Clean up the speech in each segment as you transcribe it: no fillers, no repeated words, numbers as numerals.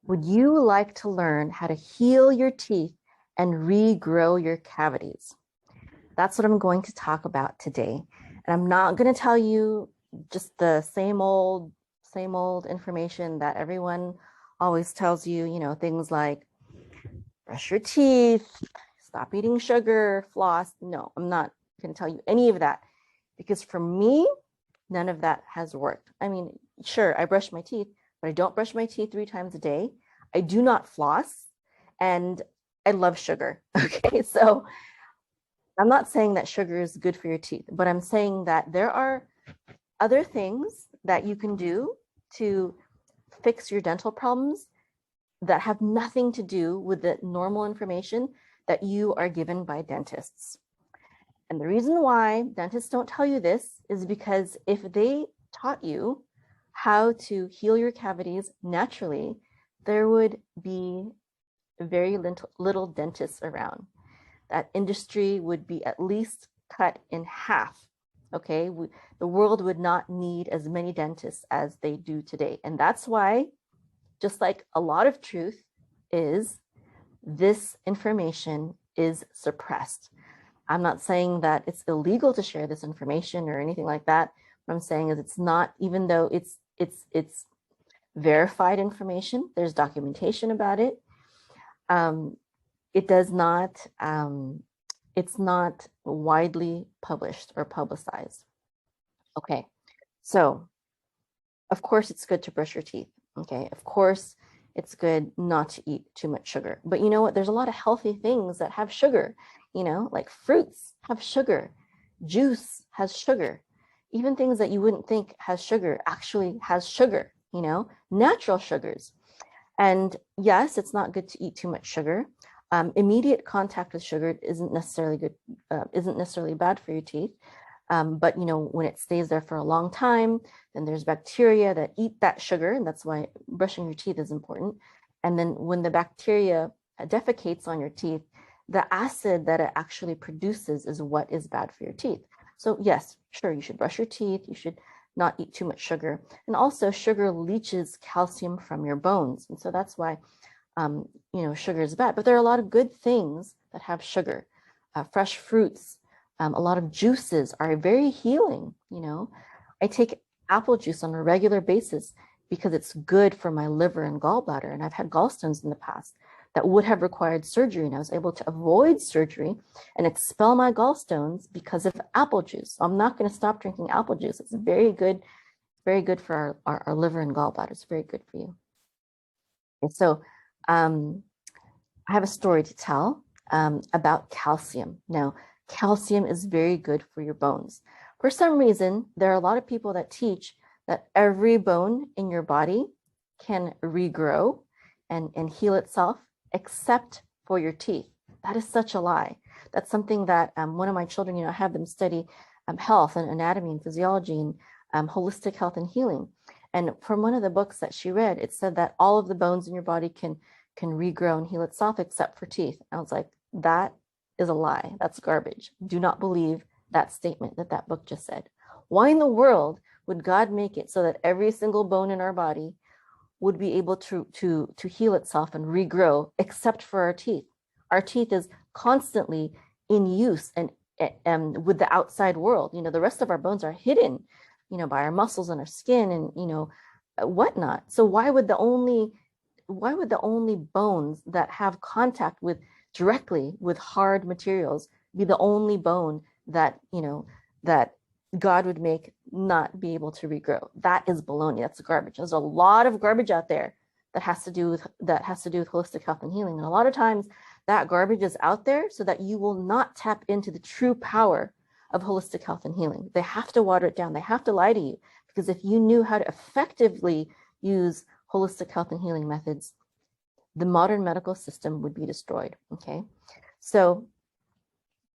Would you like to learn how to heal your teeth and regrow your cavities? That's what I'm going to talk about today. And I'm not going to tell you just the same old information that everyone always tells you, things like brush your teeth, stop eating sugar, floss. No, I'm not going to tell you any of that, because for me, none of that has worked. I mean, sure, I brush my teeth, but I don't brush my teeth 3 times a day. I do not floss, and I love sugar. Okay, so I'm not saying that sugar is good for your teeth, but I'm saying that there are other things that you can do to fix your dental problems that have nothing to do with the normal information that you are given by dentists. And the reason why dentists don't tell you this is because if they taught you how to heal your cavities naturally, there would be very little dentists around. That industry would be at least cut in half. Okay, the world would not need as many dentists as they do today. And that's why, just like a lot of truth is, this information is suppressed. I'm not saying that it's illegal to share this information or anything like that. What I'm saying is it's not, even though it's verified information, there's documentation about it. It does not, it's not widely published or publicized. Okay, so of course it's good to brush your teeth. Okay, of course it's good not to eat too much sugar. But you know what? There's a lot of healthy things that have sugar, like fruits have sugar, juice has sugar, even things that you wouldn't think has sugar actually has sugar, natural sugars. And yes, it's not good to eat too much sugar. Immediate contact with sugar isn't necessarily good, isn't necessarily bad for your teeth. But when it stays there for a long time, then there's bacteria that eat that sugar, and that's why brushing your teeth is important. And then when the bacteria defecates on your teeth, the acid that it actually produces is what is bad for your teeth. So yes, sure, you should brush your teeth. You should not eat too much sugar. And also sugar leaches calcium from your bones. And so that's why, sugar is bad. But there are a lot of good things that have sugar. Fresh fruits, a lot of juices are very healing. I take apple juice on a regular basis because it's good for my liver and gallbladder. And I've had gallstones in the past that would have required surgery, and I was able to avoid surgery and expel my gallstones because of apple juice. So I'm not going to stop drinking apple juice. It's very good for our liver and gallbladder. It's very good for you. And so I have a story to tell about calcium. Now, calcium is very good for your bones. For some reason, there are a lot of people that teach that every bone in your body can regrow and heal itself, except for your teeth. That is such a lie. That's something that one of my children, I have them study health and anatomy and physiology and holistic health and healing. And from one of the books that she read, it said that all of the bones in your body can regrow and heal itself except for teeth. I was like, that is a lie. That's garbage. Do not believe that statement that book just said. Why in the world would God make it so that every single bone in our body would be able to heal itself and regrow except for our teeth? Our teeth is constantly in use and with the outside world. The rest of our bones are hidden, by our muscles and our skin and whatnot. So why would the only bones that have contact directly with hard materials be the only bone that that God would make not be able to regrow? That is baloney. That's garbage. There's a lot of garbage out there that has to do with holistic health and healing. And a lot of times that garbage is out there so that you will not tap into the true power of holistic health and healing. They have to water it down. They have to lie to you, because if you knew how to effectively use holistic health and healing methods, the modern medical system would be destroyed. Okay, so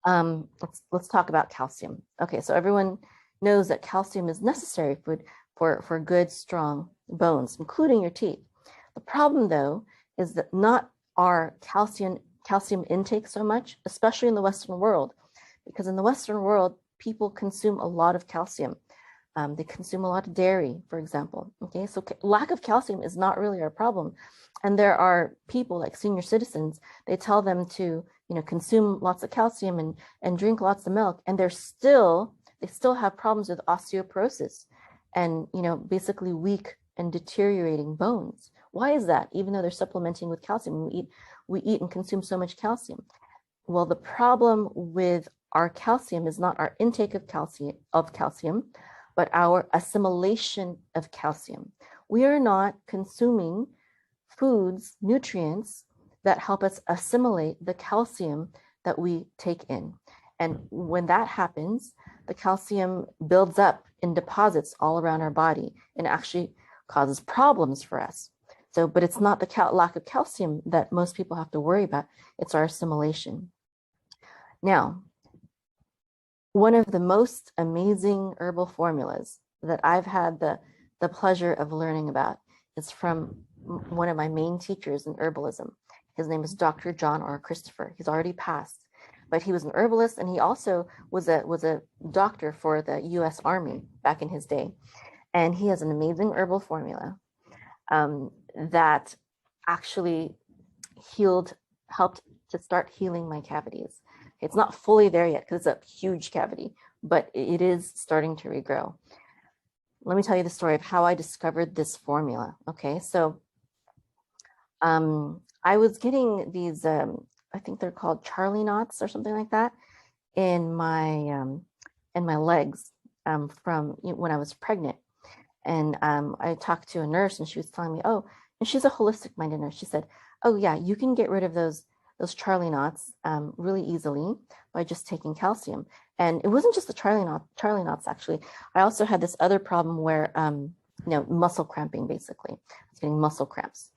let's talk about calcium. Okay, so everyone knows that calcium is necessary for good, strong bones, including your teeth. The problem, though, is that not our calcium intake so much, especially in the Western world, because in the Western world, people consume a lot of calcium. They consume a lot of dairy, for example. Okay, so lack of calcium is not really our problem. And there are people like senior citizens, they tell them to, consume lots of calcium and drink lots of milk, and they still have problems with osteoporosis and, basically weak and deteriorating bones. Why is that? Even though they're supplementing with calcium, we eat and consume so much calcium. Well, the problem with our calcium is not our intake of calcium, but our assimilation of calcium. We are not consuming foods, nutrients that help us assimilate the calcium that we take in. And when that happens, the calcium builds up in deposits all around our body and actually causes problems for us. So, but it's not the lack of calcium that most people have to worry about. It's our assimilation. Now, one of the most amazing herbal formulas that I've had the pleasure of learning about is from one of my main teachers in herbalism. His name is Dr. John R. Christopher. He's already passed, but he was an herbalist, and he also was a doctor for the U.S. Army back in his day. And he has an amazing herbal formula that actually helped to start healing my cavities. It's not fully there yet because it's a huge cavity, but it is starting to regrow. Let me tell you the story of how I discovered this formula. Okay, so I was getting these, I think they're called Charlie knots or something like that, in my legs from when I was pregnant. And I talked to a nurse, and she was telling me, oh, and she's a holistic minded nurse. She said, oh yeah, you can get rid of those Charlie knots really easily by just taking calcium. And it wasn't just the Charlie knots, actually. I also had this other problem where, muscle cramping, basically. I was getting muscle cramps.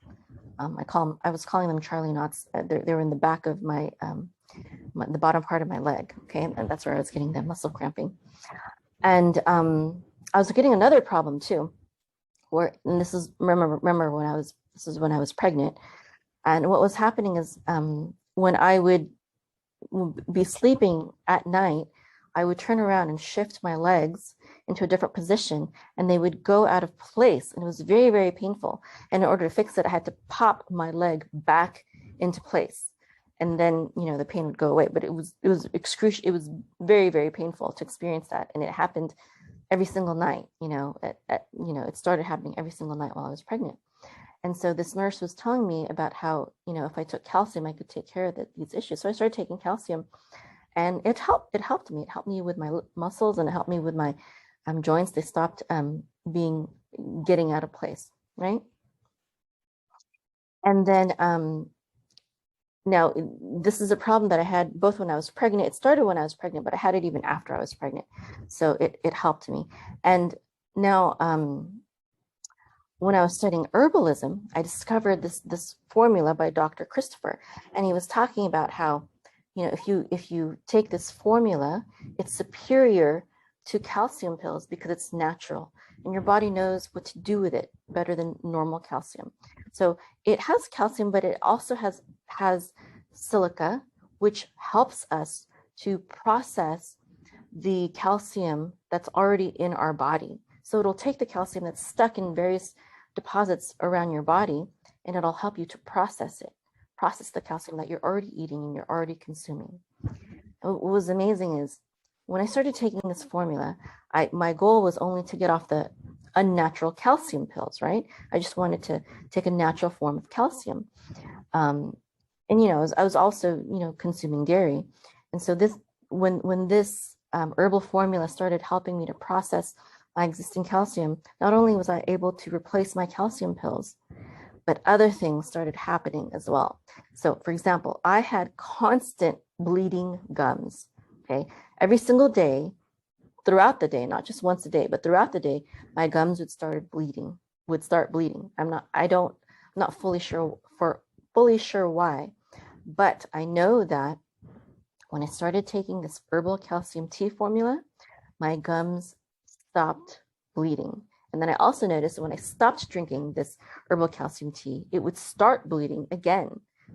I was calling them Charlie knots. They were in the back of the bottom part of my leg. Okay, and that's where I was getting the muscle cramping. And I was getting another problem too, and this is remember when I was pregnant. And what was happening is when I would be sleeping at night, I would turn around and shift my legs into a different position, and they would go out of place, and it was very, very painful. And in order to fix it, I had to pop my leg back into place, and then the pain would go away. But it was excruciating. It was very, very painful to experience that, and it happened every single night. It started happening every single night while I was pregnant. And so this nurse was telling me about how, if I took calcium, I could take care of these issues. So I started taking calcium, and it helped me. It helped me with my muscles, and it helped me with my joints. They stopped getting out of place, right? And then now this is a problem that I had both when I was pregnant. It started when I was pregnant, but I had it even after I was pregnant. So it helped me. And now when I was studying herbalism, I discovered this formula by Dr. Christopher, and he was talking about how, if you take this formula, it's superior to calcium pills because it's natural, and your body knows what to do with it better than normal calcium. So it has calcium, but it also has silica, which helps us to process the calcium that's already in our body. So it'll take the calcium that's stuck in various deposits around your body, and it'll help you to process the calcium that you're already eating and you're already consuming. What was amazing is when I started taking this formula, my goal was only to get off the unnatural calcium pills, right? I just wanted to take a natural form of calcium. And I was also consuming dairy. And so when this herbal formula started helping me to process my existing calcium, not only was I able to replace my calcium pills, but other things started happening as well. So for example, I had constant bleeding gums, okay? Every single day, throughout the day, not just once a day, but throughout the day, my gums would start bleeding. I'm not fully sure why, but I know that when I started taking this herbal calcium tea formula, my gums stopped bleeding. And then I also noticed when I stopped drinking this herbal calcium tea, it would start bleeding again.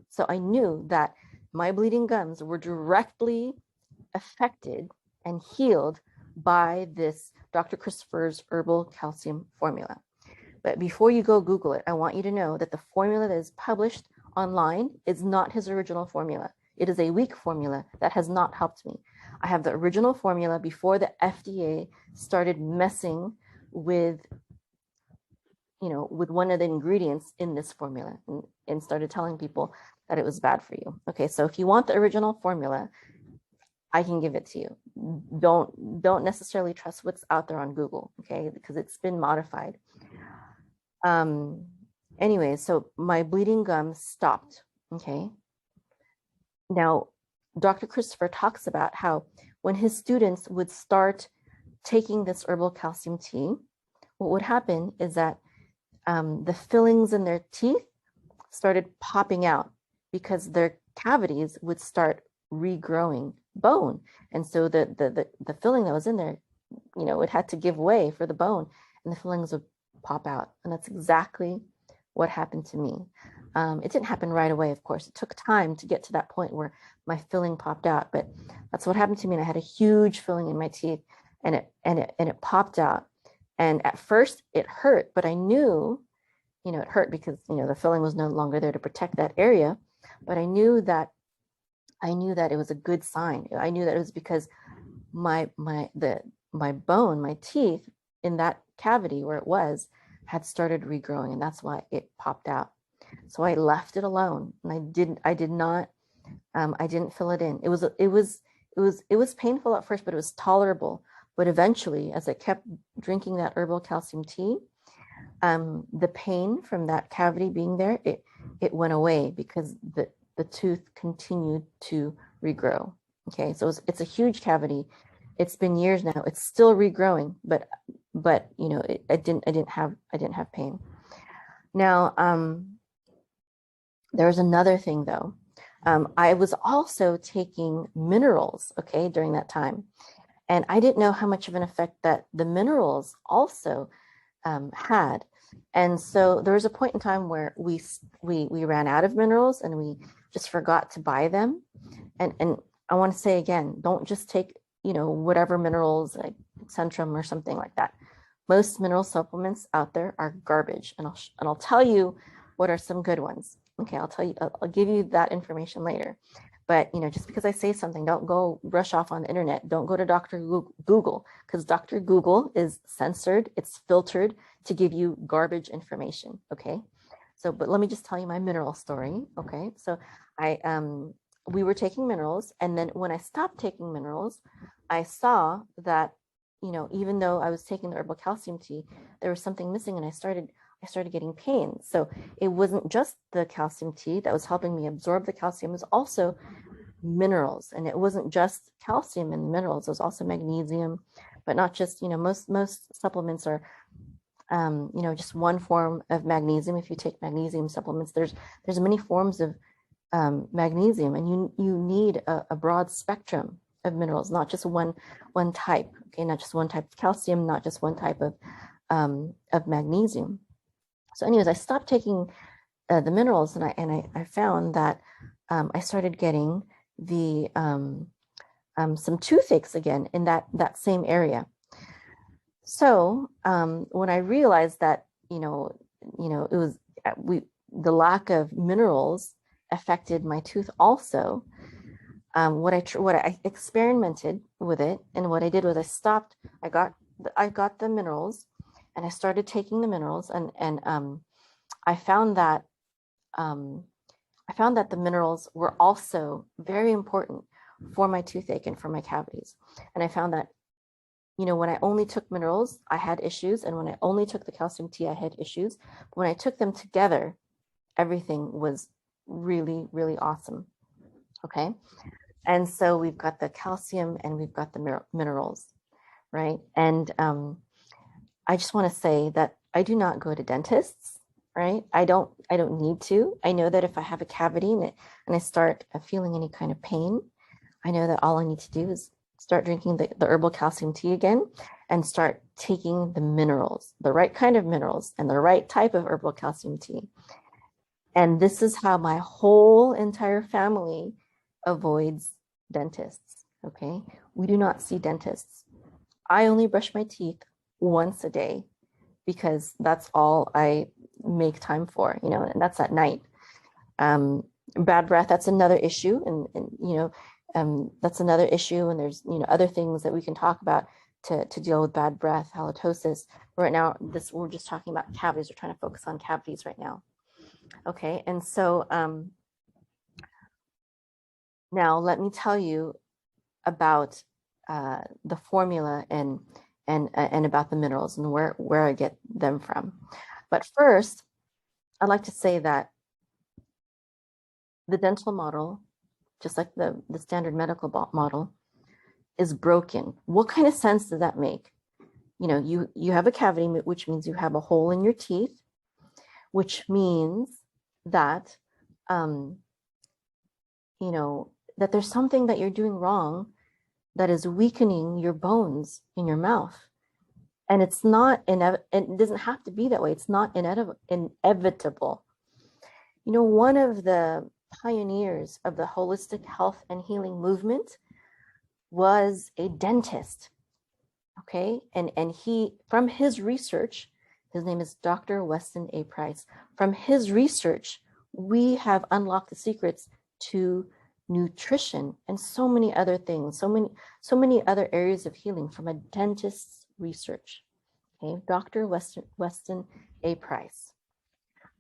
So I knew that my bleeding gums were directly affected and healed by this Dr. Christopher's Herbal Calcium Formula. But before you go Google it, I want you to know that the formula that is published online is not his original formula. It is a weak formula that has not helped me. I have the original formula before the FDA started messing with, with one of the ingredients in this formula and started telling people that it was bad for you. Okay, so if you want the original formula, I can give it to you. Don't necessarily trust what's out there on Google, okay, because it's been modified. Anyway, so my bleeding gums stopped, okay. Now, Dr. Christopher talks about how when his students would start taking this herbal calcium tea, what would happen is that the fillings in their teeth started popping out because their cavities would start regrowing bone. And so the filling that was in there, it had to give way for the bone and the fillings would pop out. And that's exactly what happened to me. It didn't happen right away, of course. It took time to get to that point where my filling popped out, but that's what happened to me. And I had a huge filling in my teeth and it popped out. And at first it hurt, but I knew, it hurt because, the filling was no longer there to protect that area. But I knew that it was a good sign. I knew that it was because my bone, my teeth in that cavity where it was had started regrowing, and that's why it popped out. So I left it alone, and I didn't fill it in. It was painful at first, but it was tolerable. But eventually, as I kept drinking that herbal calcium tea, the pain from that cavity being there, it went away because the tooth continued to regrow. Okay, so it's a huge cavity. It's been years now. It's still regrowing, but I didn't have pain. Now, there was another thing though. I was also taking minerals, okay, during that time, and I didn't know how much of an effect that the minerals also had. And so there was a point in time where we ran out of minerals and we just forgot to buy them. And I want to say again, don't just take, whatever minerals like Centrum or something like that. Most mineral supplements out there are garbage. And I'll tell you what are some good ones. Okay, I'll give you that information later. But, just because I say something, don't go rush off on the internet. Don't go to Dr. Google, because Dr. Google is censored. It's filtered to give you garbage information. Okay. So, but let me just tell you my mineral story. Okay. So we were taking minerals. And then when I stopped taking minerals, I saw that, even though I was taking the herbal calcium tea, there was something missing, and I started getting pain. So it wasn't just the calcium tea that was helping me absorb the calcium, it was also minerals. And it wasn't just calcium and minerals, it was also magnesium, but not just, most supplements are, just one form of magnesium. If you take magnesium supplements, there's many forms of magnesium, and you need a broad spectrum of minerals, not just one type, okay, not just one type of calcium, not just one type of magnesium. So anyways, I stopped taking the minerals, and I found that I started getting the some toothaches again in that same area. So when I realized that it was the lack of minerals affected my tooth also, what I experimented with it, and what I did was I stopped. I got the minerals, and I started taking the minerals, and I found that the minerals were also very important for my toothache and for my cavities. And I found that, when I only took minerals, I had issues, and when I only took the calcium tea, I had issues. But when I took them together, everything was really, really awesome. Okay. And so we've got the calcium and we've got the minerals, right? And I just want to say that I do not go to dentists, right? I don't need to. I know that if I have a cavity and I start feeling any kind of pain, I know that all I need to do is start drinking the herbal calcium tea again and start taking the minerals, the right kind of minerals and the right type of herbal calcium tea. And this is how my whole entire family avoids dentists, okay? We do not see dentists. I only brush my teeth once a day because that's all I make time for, and that's at night. Bad breath, that's another issue. That's another issue. And there's, other things that we can talk about to deal with bad breath, halitosis. Right now, we're just talking about cavities. We're trying to focus on cavities right now. Okay, and so now let me tell you about the formula and about the minerals and where I get them from. But first, I'd like to say that the dental model, just like the standard medical model, is broken. What kind of sense does that make? You have a cavity, which means you have a hole in your teeth, which means that that there's something that you're doing wrong that is weakening your bones in your mouth. And it's not, it doesn't have to be that way. It's not inevitable. One of the pioneers of the holistic health and healing movement was a dentist. Okay. And he, from his research, his name is Dr. Weston A. Price. From his research, we have unlocked the secrets to nutrition and so many other things, so many other areas of healing from a dentist's research. Okay, Dr. Weston A. Price.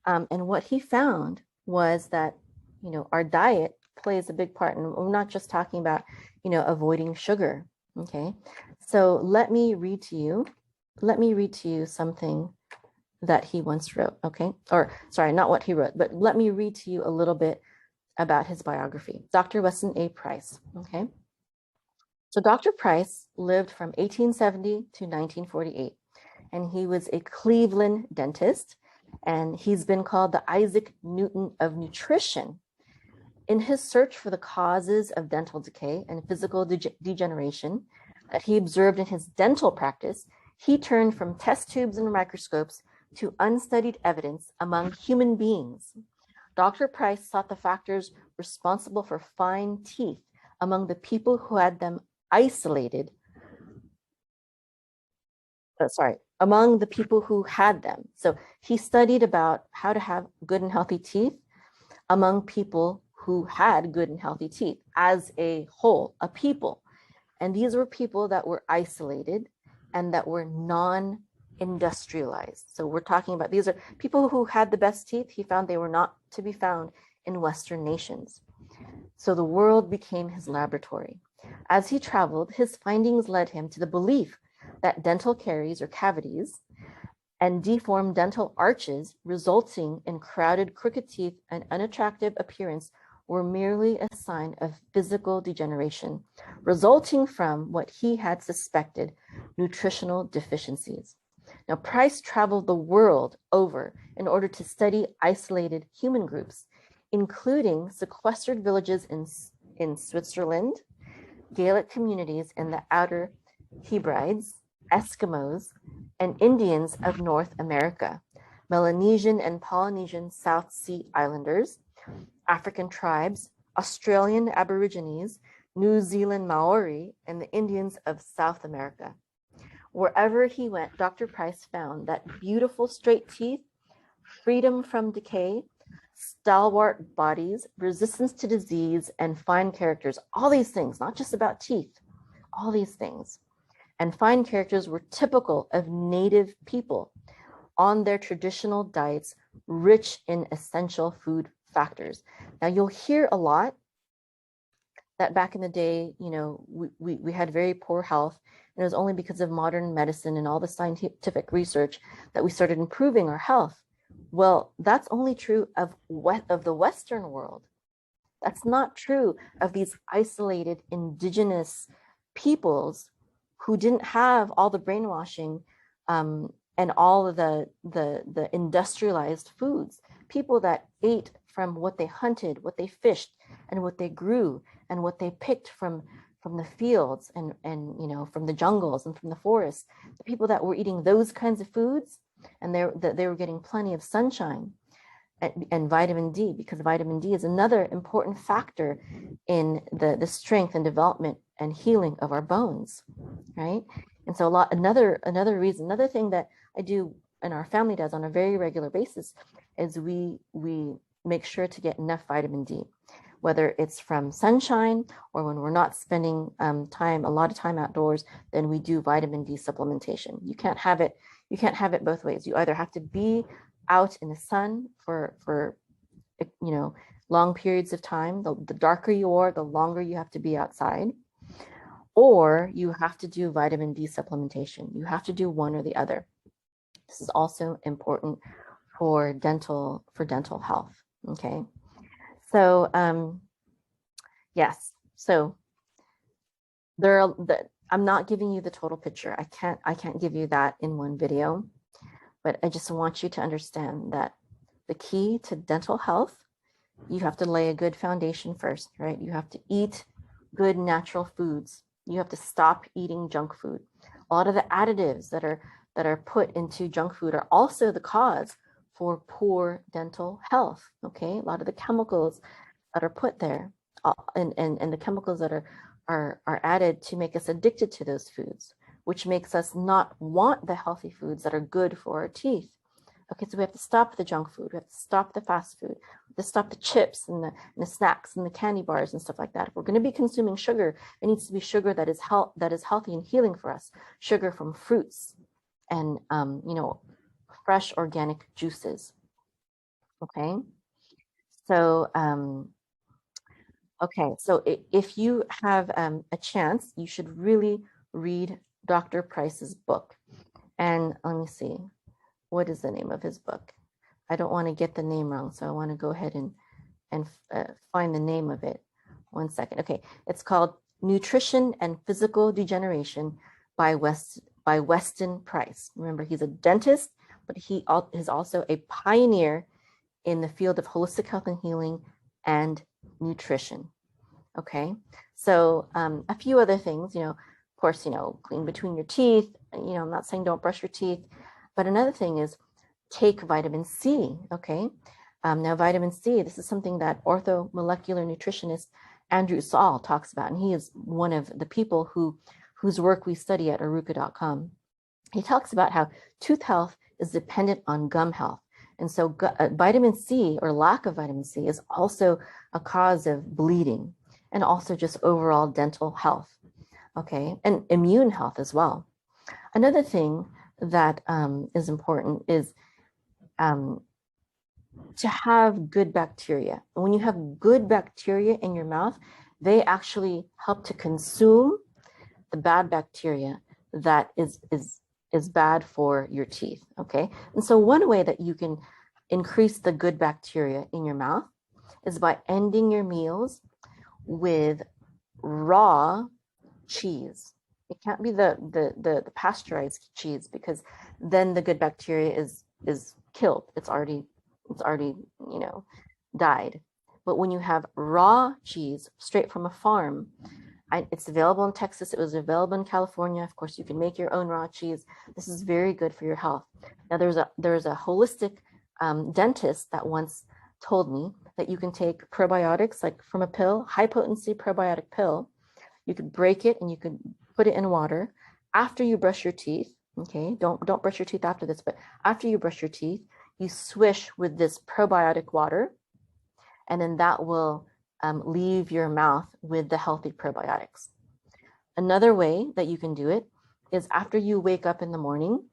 And what he found was that, our diet plays a big part. And we're not just talking about, avoiding sugar. Okay, so let me read to you something that he once wrote. Okay, or sorry, not what he wrote, but let me read to you a little bit about his biography. Dr. Weston A. Price. Okay, so Dr. Price lived from 1870 to 1948, and he was a Cleveland dentist, and he's been called the Isaac Newton of nutrition. In his search for the causes of dental decay and physical degeneration that he observed in his dental practice, he turned from test tubes and microscopes to unstudied evidence among human beings. Dr. Price sought the factors responsible for fine teeth among the people who had them isolated. Among the people who had them. So he studied about how to have good and healthy teeth among people who had good and healthy teeth as a whole, a people. And these were people that were isolated and that were non-industrialized. So we're talking about, these are people who had the best teeth. He found they were not to be found in Western nations. So the world became his laboratory. As he traveled, his findings led him to the belief that dental caries or cavities and deformed dental arches resulting in crowded, crooked teeth and unattractive appearance were merely a sign of physical degeneration, resulting from what he had suspected, nutritional deficiencies. Now, Price traveled the world over in order to study isolated human groups, including sequestered villages in Switzerland, Gaelic communities in the Outer Hebrides, Eskimos, and Indians of North America, Melanesian and Polynesian South Sea Islanders, African tribes, Australian Aborigines, New Zealand Maori, and the Indians of South America. Wherever he went, Dr. Price found that beautiful straight teeth, freedom from decay, stalwart bodies, resistance to disease, and fine characters. All these things, not just about teeth, all these things. And fine characters were typical of native people on their traditional diets, rich in essential food factors. Now, you'll hear a lot that back in the day, we had very poor health, and it was only because of modern medicine and all the scientific research that we started improving our health. Well, that's only true of the Western world. That's not true of these isolated indigenous peoples who didn't have all the brainwashing and all of the industrialized foods. People that ate from what they hunted, what they fished, and what they grew, and what they picked from the fields and from the jungles and from the forests. The people that were eating those kinds of foods, and they were getting plenty of sunshine and vitamin D, because vitamin D is another important factor in the strength and development and healing of our bones, right? And so another thing that I do and our family does on a very regular basis is we make sure to get enough vitamin D, whether it's from sunshine or when we're not spending a lot of time outdoors, then we do vitamin D supplementation. You can't have it both ways. You either have to be out in the sun for long periods of time. The darker you are, the longer you have to be outside, or you have to do vitamin D supplementation. You have to do one or the other. This is also important for dental health. Okay, so yes, so I'm not giving you the total picture. I can't give you that in one video, but I just want you to understand that the key to dental health, you have to lay a good foundation first, right? You have to eat good natural foods. You have to stop eating junk food. A lot of the additives that are put into junk food are also the cause for poor dental health. Okay, a lot of the chemicals that are put there, and the chemicals that are added to make us addicted to those foods, which makes us not want the healthy foods that are good for our teeth. Okay, so we have to stop the junk food. We have to stop the fast food. We have to stop the chips and the snacks and the candy bars and stuff like that. If we're going to be consuming sugar, it needs to be sugar that is healthy and healing for us. Sugar from fruits and fresh organic juices. Okay, so if you have a chance, you should really read Dr. Price's book. And let me see. What is the name of his book? I don't want to get the name wrong, so I want to go ahead and find the name of it. 1 second. Okay, it's called Nutrition and Physical Degeneration by Weston Price. Remember, he's a dentist, but he is also a pioneer in the field of holistic health and healing and nutrition. Okay, so a few other things, of course, clean between your teeth. I'm not saying don't brush your teeth. But another thing is take vitamin C, okay? Now, vitamin C, this is something that orthomolecular nutritionist Andrew Saul talks about, and he is one of the people whose work we study at Arukah.com. He talks about how tooth health is dependent on gum health. And so vitamin C or lack of vitamin C is also a cause of bleeding and also just overall dental health, okay? And immune health as well. Another thing that is important is to have good bacteria. And when you have good bacteria in your mouth, they actually help to consume the bad bacteria that is bad for your teeth. Okay, and so one way that you can increase the good bacteria in your mouth is by ending your meals with raw cheese. It can't be the pasteurized cheese, because then the good bacteria is killed. It's already died. But when you have raw cheese straight from a farm, it's available in Texas. It was available in California. Of course, you can make your own raw cheese. This is very good for your health. Now, there's a holistic dentist that once told me that you can take probiotics like from a pill, high potency probiotic pill. You could break it and you could put it in water after you brush your teeth. Okay, don't brush your teeth after this, but after you brush your teeth, you swish with this probiotic water, and then that will leave your mouth with the healthy probiotics. Another way that you can do it is after you wake up in the morning,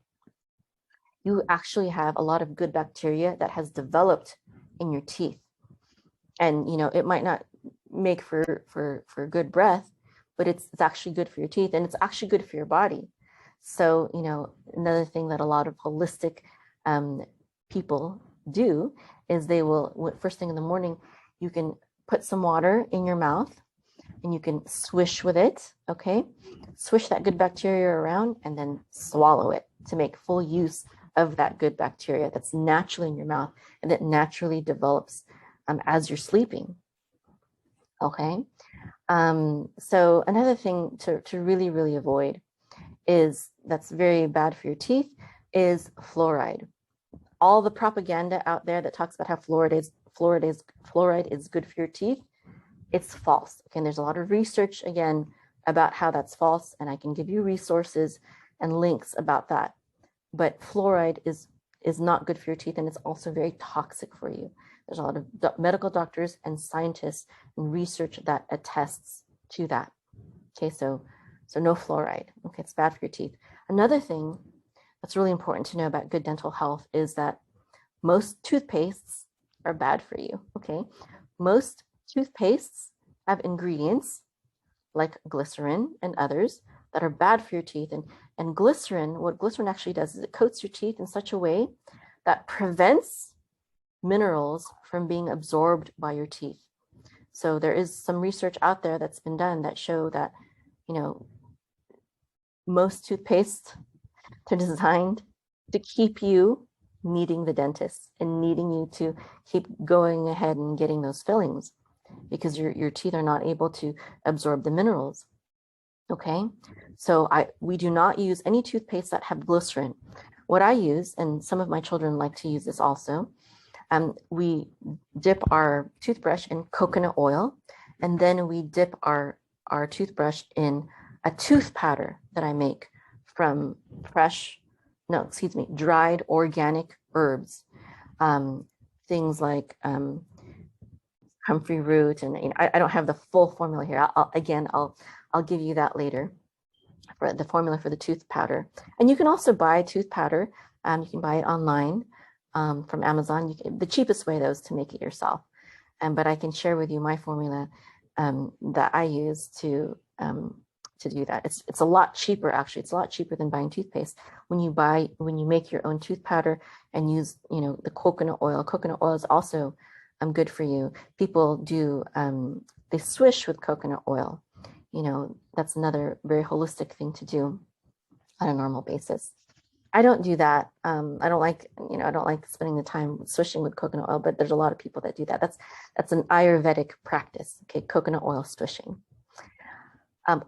you actually have a lot of good bacteria that has developed in your teeth. And it might not make for good breath, but it's actually good for your teeth, and it's actually good for your body. So, another thing that a lot of holistic people do is they will, first thing in the morning, you can put some water in your mouth and you can swish with it, okay? Swish that good bacteria around and then swallow it to make full use of that good bacteria that's naturally in your mouth and that naturally develops as you're sleeping, okay? So another thing to really, really avoid that's very bad for your teeth is fluoride. All the propaganda out there that talks about how fluoride is good for your teeth, it's false. Okay, and there's a lot of research again about how that's false, and I can give you resources and links about that. But fluoride is not good for your teeth, and it's also very toxic for you. There's a lot of medical doctors and scientists and research that attests to that. Okay, so no fluoride. Okay, it's bad for your teeth. Another thing that's really important to know about good dental health is that most toothpastes are bad for you. Okay, most toothpastes have ingredients like glycerin and others that are bad for your teeth. And glycerin, what glycerin actually does is it coats your teeth in such a way that prevents minerals from being absorbed by your teeth. So there is some research out there that's been done that show that, you know, most toothpastes are designed to keep you needing the dentist and needing you to keep going ahead and getting those fillings because your teeth are not able to absorb the minerals. Okay, so we do not use any toothpaste that have glycerin. What I use, and some of my children like to use this also, we dip our toothbrush in coconut oil, and then we dip our toothbrush in a tooth powder that I make from dried organic herbs, things like comfrey root, and I don't have the full formula here. I'll give you that later for the formula for the tooth powder. And you can also buy tooth powder. You can buy it online from Amazon. The cheapest way though is to make it yourself. But I can share with you my formula that I use to do that. It's a lot cheaper actually. It's a lot cheaper than buying toothpaste. When you make your own tooth powder and use the coconut oil. Coconut oil is also good for you. People do they swish with coconut oil. That's another very holistic thing to do on a normal basis. I don't do that. I don't like spending the time swishing with coconut oil, but there's a lot of people that do that. That's an Ayurvedic practice. Okay, coconut oil swishing.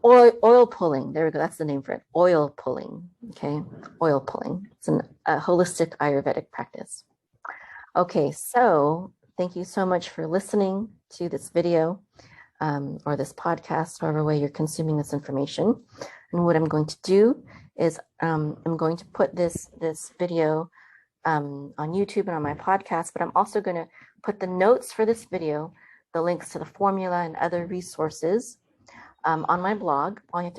Oil pulling. There we go. That's the name for it. Oil pulling. Okay, oil pulling. It's a holistic Ayurvedic practice. Okay, so thank you so much for listening to this video. Or this podcast, however way you're consuming this information. And what I'm going to do is I'm going to put this video on YouTube and on my podcast, but I'm also going to put the notes for this video, the links to the formula and other resources on my blog. All you have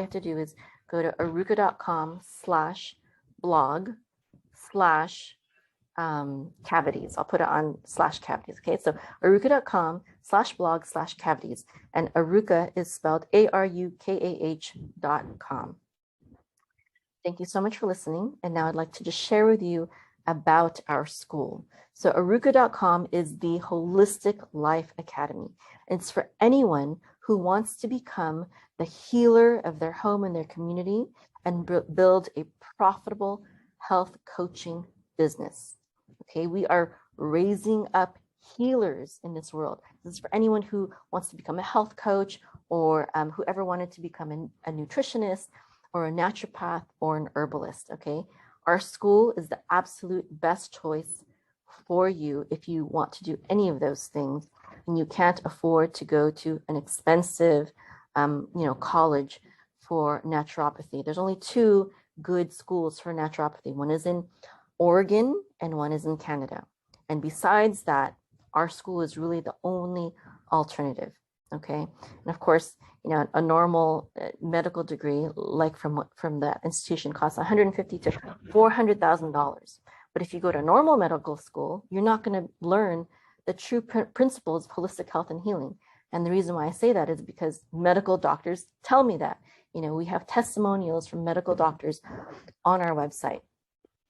to do is go to arukah.com/blog/cavities. I'll put it on /cavities. Okay, so arukah.com/blog/cavities, and Arukah is spelled ARUKAH.com. Thank you so much for listening. And now I'd like to just share with you about our school. So arukah.com is the Holistic Life Academy. It's for anyone who wants to become the healer of their home and their community and build a profitable health coaching business. Okay, we are raising up healers in this world. This is for anyone who wants to become a health coach or whoever wanted to become a nutritionist or a naturopath or an herbalist. Okay, our school is the absolute best choice for you if you want to do any of those things and you can't afford to go to an expensive college for naturopathy. There's only two good schools for naturopathy. One is in Oregon and one is in Canada. And besides that, our school is really the only alternative. Okay. And of course, a normal medical degree, like from that institution, costs $150,000 to $400,000. But if you go to normal medical school, you're not going to learn the true principles of holistic health and healing. And the reason why I say that is because medical doctors tell me that. We have testimonials from medical doctors on our website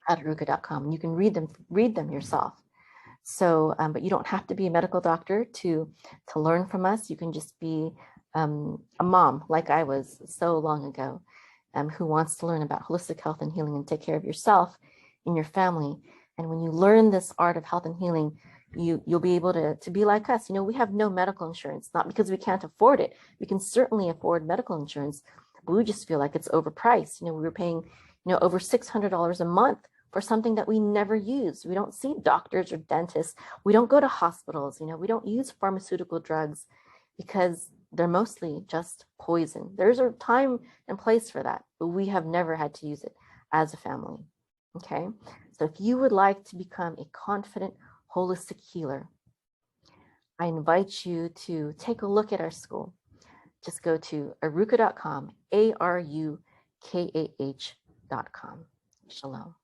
at arukah.com. You can read them yourself. So, but you don't have to be a medical doctor to learn from us. You can just be a mom, like I was so long ago, who wants to learn about holistic health and healing and take care of yourself and your family. And when you learn this art of health and healing, you'll be able to be like us. We have no medical insurance, not because we can't afford it. We can certainly afford medical insurance, but we just feel like it's overpriced. We were paying, over $600 a month for something that we never use. We don't see doctors or dentists. We don't go to hospitals. We don't use pharmaceutical drugs because they're mostly just poison. There's a time and place for that, but we have never had to use it as a family. Okay, so if you would like to become a confident holistic healer, I invite you to take a look at our school. Just go to arukah.com, ARUKAH.com. Shalom.